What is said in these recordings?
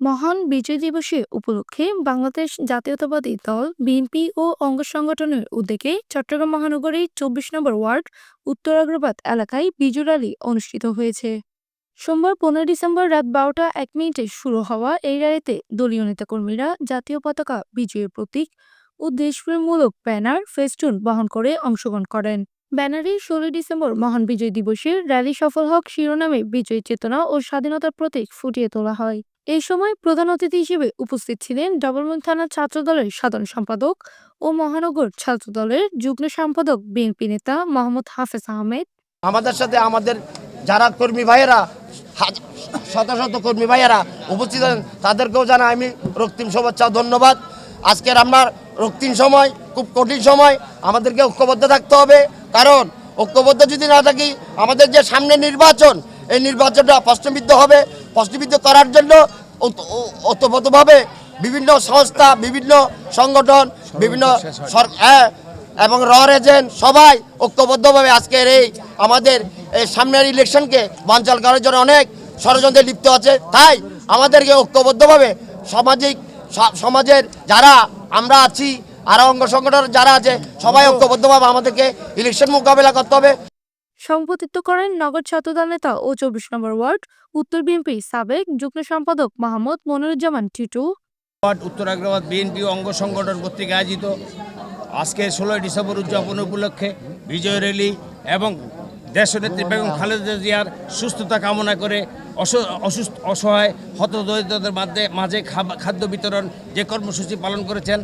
মহান বিজয় দিবসে উপলক্ষে বাংলাদেশ জাতীয়তাবাদী দল বিএনপি ও অঙ্গ সংগঠনের উদ্যোগে চট্টগ্রাম মহানগরীর ২৪ নম্বর ওয়ার্ড উত্তর আগ্রাবাদ এলাকায় বিজয় র্যালি অনুষ্ঠিত হয়েছে। সোমবার ১৫ ডিসেম্বর রাত ১২টা ১ মিনিটে শুরু হওয়া এই র্যালিতে দলীয় নেতাকর্মীরা জাতীয় পতাকা, বিজয়ের প্রতীক ও দেশপ্রেমমূলক ব্যানার, ফেস্টুন বহন করে অংশগ্রহণ করেন। ব্যানারে ১৬ ডিসেম্বর মহান বিজয় দিবসের র্যালি সফল হোক শিরোনামে বিজয়ী চেতনা ও স্বাধীনতার প্রতীক ফুটিয়ে তোলা হয়। এই সময় প্রধান অতিথি হিসেবে উপস্থিত ছিলেন ডবলমুরিং থানা ছাত্রদলের সাধারণ সম্পাদক ও মহানগর ছাত্রদলের যুগ্ম সম্পাদক বিএনপি নেতা মোহাম্মদ হাফেজ আহমেদ। আমাদের সাথে আমাদের যারা কর্মী ভাইয়েরা, শত শত কর্মী ভাইয়েরা উপস্থিত আছেন, তাদেরকেও জানাই আমি রক্তিম শুভেচ্ছা, ধন্যবাদ। আজকের আপনার রক্তিম সময়, খুব কঠিন সময়, আমাদেরকে ঐক্যবদ্ধ থাকতে হবে। কারণ ঐক্যবদ্ধ যদি না থাকি, আমাদের যে সামনে নির্বাচন, এই নির্বাচনটা প্রশ্নবিদ্ধ হবে। প্রশ্নবিদ্ধ করার জন্য ওতপ্রোতভাবে বিভিন্ন সংস্থা, বিভিন্ন সংগঠন, বিভিন্ন এবং রর এজেন্ট সবাই ঐক্যবদ্ধভাবে আজকের এই আমাদের সামনের ইলেকশনকে বানচাল করার জন্য অনেক ষড়যন্ত্রে লিপ্ত আছে। তাই আমাদেরকে ঐক্যবদ্ধভাবে সমাজের যারা আমরা আছি, আর অঙ্গ সংগঠন যারা আছে, সবাই ঐক্যবদ্ধভাবে আমাদেরকে ইলেকশন মোকাবেলা করতে হবে। সভাপতিত্ব করেন নগর ছাত্রদল নেতা ও ২৪ নম্বর ওয়ার্ড উত্তর বিএনপি সাবেক যুগ্ম সম্পাদক মোহাম্মদ মনিরুজ্জামান টিটু। উত্তর আগ্রাবাদ বিএনপি অঙ্গ সংগঠন কর্তৃক আয়োজিত আজকে ১৬ ডিসেম্বর উদযাপন উপলক্ষে বিজয় র্যালি এবং দেশনেত্রী বেগম খালেদা জিয়ার সুস্থতা কামনা করে অসহায় হতদরিদ্রদের মাঝে খাদ্য বিতরণ যে কর্মসূচি পালন করেছেন,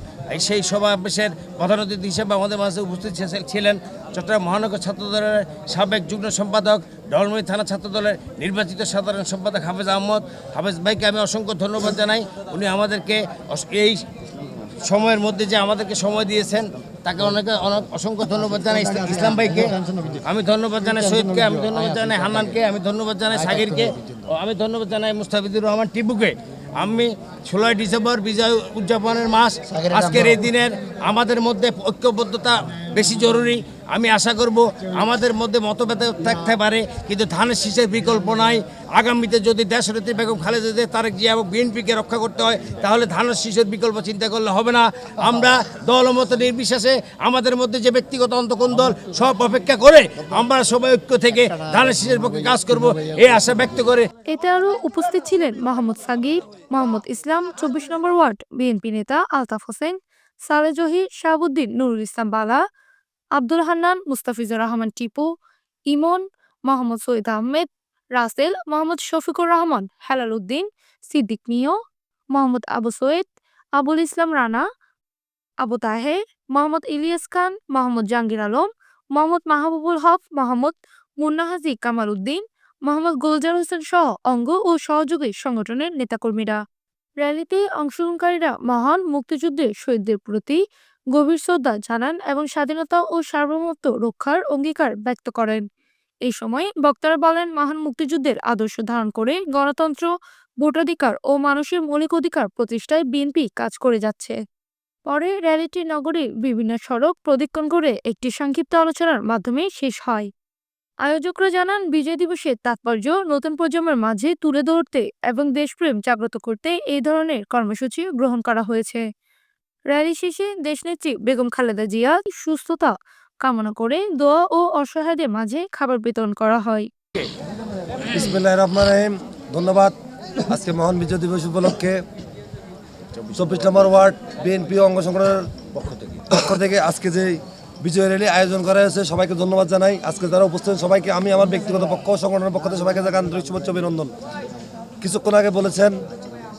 সেই সমাবেশের প্রধান অতিথি হিসেবে আমাদের মাঝে উপস্থিত ছিলেন চট্টগ্রাম মহানগর ছাত্রদলের সাবেক যুগ্ম সম্পাদক, ডবলমুরিং থানা ছাত্রদলের নির্বাচিত সাধারণ সম্পাদক হাফেজ আহমদ। হাফেজ ভাইকে আমি অসংখ্য ধন্যবাদ জানাই। উনি আমাদেরকে এই সময়ের মধ্যে যে আমাদেরকে সময় দিয়েছেন, তাকে অনেক অসংখ্য ধন্যবাদ জানাই। ইসলাম ভাইকে আমি ধন্যবাদ জানাই, শহীদকে আমি ধন্যবাদ জানাই, হান্নানকে আমি ধন্যবাদ জানাই, সাগিরকে আমি ধন্যবাদ জানাই, মুস্তাফিজুর রহমান টিপুকে। আমি ১৬ ডিসেম্বর বিজয় উদযাপনের মাস, আজকের এই দিনের আমাদের মধ্যে ঐক্যবদ্ধতা বেশি জরুরি। আমি আশা করব আমাদের মধ্যে মতভেদ থাকতে পারে, কিন্তু ধানের শীষের বিকল্প নাই। আগামীতে যদি দেশনেত্রী বেগম খালেদা জিয়া, তারেক জিয়া এবং বিএনপিকে রক্ষা করতে হয়, তাহলে ধানের শীষের বিকল্প চিন্তা করলে হবে না। আমরা দলমত নির্বিশেষে আমাদের মধ্যে যে ব্যক্তিগত অন্তঃকোণ সব অপেক্ষা করে আমরা সবাই ঐক্য থেকে ধানের শীষের পক্ষে কাজ করব, এই আশা ব্যক্ত করে। এতে আরও উপস্থিত ছিলেন মোহাম্মদ সাগির, মোহাম্মদ ইসলাম, ২৪ নম্বর ওয়ার্ড বিএনপি নেতা আলতাফ হোসেন, সালেহ জহির, শাহাবুদ্দিন, নুরুল ইসলাম বালা, আব্দুল হান্নান, মুস্তাফিজুর রহমান টিপু, ইমন, মোহাম্মদ সৈয়দ আহমেদ, রাসেল, মোহাম্মদ শফিকুর রহমান, হেলাল উদ্দিন, সিদ্দিক মিয়া, মোহাম্মদ আবু সৈয়দ, আবুল ইসলাম রানা, আবু তাহের, মোহাম্মদ ইলিয়াস খান, মোহাম্মদ জাহাঙ্গীর আলম, মোহাম্মদ মাহবুবুল হক, মোহাম্মদ মুন্না হাজি কামাল উদ্দিন, মোহাম্মদ গুলজার হোসেন সহ অঙ্গ ও সহযোগী সংগঠনের নেতাকর্মীরা। র্যালিতে অংশগ্রহণকারীরা মহান মুক্তিযুদ্ধের শহীদদের প্রতি গভীর শ্রদ্ধা জানান এবং স্বাধীনতা ও সার্বভৌমত্ব রক্ষার অঙ্গীকার ব্যক্ত করেন। এই সময় বক্তারা বলেন, মহান মুক্তিযুদ্ধের আদর্শ ধারণ করে গণতন্ত্র, ভোটাধিকার ও মানুষের মৌলিক অধিকার প্রতিষ্ঠায় বিএনপি কাজ করে যাচ্ছে। পরে র্যালিটি নগরীর বিভিন্ন সড়ক প্রদক্ষিণ করে একটি সংক্ষিপ্ত আলোচনার মাধ্যমে শেষ হয়। আয়োজকরা জানান, বিজয় দিবসের তাৎপর্য নতুন প্রজন্মের মাঝে তুলে ধরতে এবং দেশপ্রেম জাগ্রত করতে এই ধরনের কর্মসূচি গ্রহণ করা হয়েছে। র্যালি শেষে দেশনেত্রী বেগম খালেদা জিয়া সুস্থতা কামনা করে দোয়া ও অসহায়দের মাঝে খাবার বিতরণ করা হয়। বিসমিল্লাহির রহমানির রহিম। ধন্যবাদ। আজকে মহান বিজয় দিবস উপলক্ষে ২৪ নম্বর ওয়ার্ড বিএনপি অঙ্গ সংগঠনের পক্ষ থেকে আজকে যে বিজয় র্যালি আয়োজন করা হয়েছে, সবাইকে ধন্যবাদ জানাই। আজকে যারা উপস্থিত সবাইকে আমি আমার ব্যক্তিগত পক্ষ সংগঠনের পক্ষ থেকে সবাইকে আন্তরিক শুভেচ্ছা অভিনন্দন। কিছুক্ষণ আগে বলেছেন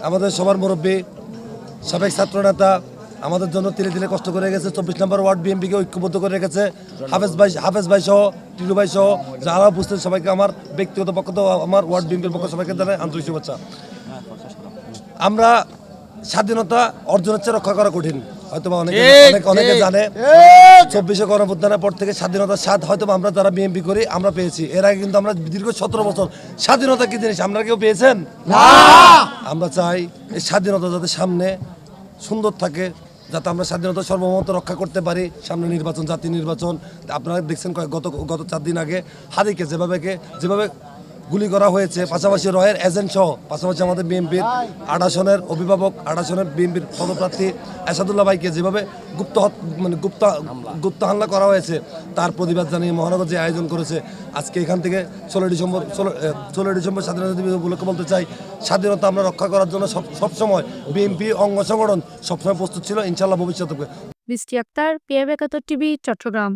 আমাদের সবার মুরব্বী, সাবেক ছাত্রনেতা, আমাদের জন্য তিলে তিলে কষ্ট করে গেছে, ২৪ নম্বর ওয়ার্ড বিএনপিকে ঐক্যবদ্ধ করে রেখেছে, হাফেজ ভাই সহ, টিলু ভাই সহ যারা উপস্থিত সবাইকে আমার ব্যক্তিগত পক্ষ থেকে আমার ওয়ার্ড বিএনপির পক্ষ সবাইকে জানাই আন্তরিক শুভেচ্ছা। আমরা স্বাধীনতা অর্জনের চেয়ে রক্ষা করা কঠিন, হয়তো অনেকে জানে। ২৪শে গণঅভ্যুত্থানের পর থেকে স্বাধীনতার স্বাদ হয়তো আমরা যারা বিএনপি করি আমরা পেয়েছি। এর আগে কিন্তু আমরা দীর্ঘ ১৭ বছর স্বাধীনতা কি জিনিস আমরা কেউ পেয়েছেন না। আমরা চাই এই স্বাধীনতা যাতে সামনে সুন্দর থাকে, যাতে আমরা স্বাধীনতা সার্বভৌমত্ব রক্ষা করতে পারি। সামনে নির্বাচন, জাতীয় নির্বাচন। আপনারা দেখছেন গত ৪ দিন আগে হাদিকে যেভাবে গুলি করা হয়েছে, পাশাপাশি রয়ের এজেন্ট সহ পাশাপাশি আমাদের বিএনপির 8 আসনের অভিভাবক, 8 আসনের বিএনপির পদপ্রার্থী এরশাদুল্লাহ ভাইকে যেভাবে গুপ্ত হামলা করা হয়েছে, তার প্রতিবাদ জানিয়ে মহানগর যে আয়োজন করেছে আজকে এখান থেকে 16 ডিসেম্বর স্বাধীনতা দিবস উপলক্ষে বলতে চাই, স্বাধীনতা আমরা রক্ষা করার জন্য সবসময় বিএনপি অঙ্গ সংগঠন সবসময় প্রস্তুত ছিল, ইনশাল্লাহ ভবিষ্যতে। বৃষ্টি আক্তার, PIB 71 টিভি, চট্টগ্রাম।